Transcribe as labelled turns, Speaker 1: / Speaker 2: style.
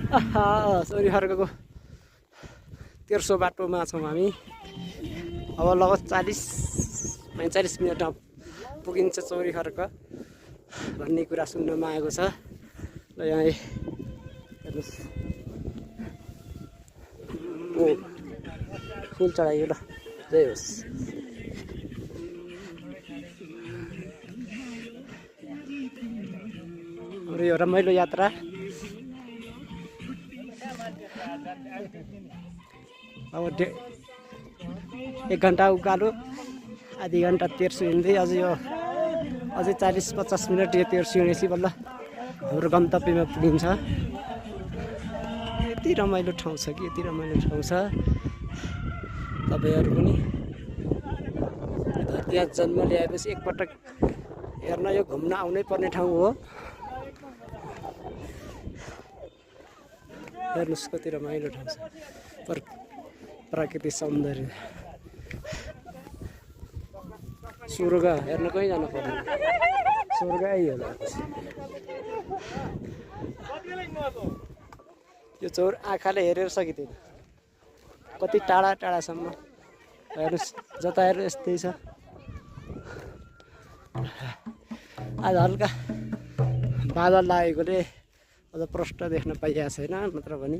Speaker 1: चौरी खर्कको तेर्सो बाटोमा छौँ हामी। अब लगभग 40-45 मिनटमा पुगिन्छ चौरी खर्क भन्ने कुरा सुन्नमा आएको छ। ल यहाँ हेर्नुहोस्, फुल चढाइयो। ल जय होस्। हाम्रो यो रमाइलो यात्रा अब 1 घन्टा उकालो, आधी घन्टा तेर्सो हिँड्दै अझै 40-50 मिनट यो तेर्सो हिँडेपछि बल्ल हाम्रो गन्तव्यमा पुगिन्छ। यति रमाइलो ठाउँ छ कि यति रमाइलो ठाउँ छ। तपाईँहरू पनि धरतीमा जन्म ल्याएपछि एकपटक हेर्न यो घुम्न आउनै पर्ने ठाउँ हो। हेर्नुहोस् कति रमाइलो ठाउँ छ, प्राकृतिक सौन्दर्य। स्वर्ग हेर्न कहीँ जानु पर्दैन, स्वर्ग होला। यो चौर आँखाले हेरेर सकिँदैन, कति टाढा टाढासम्म। हेर्नुहोस् जता हेरेर यस्तै छ। आज हल्का बादल लागेकोले अझ प्रष्ट देख्न पाइएको छैन, नत्र भने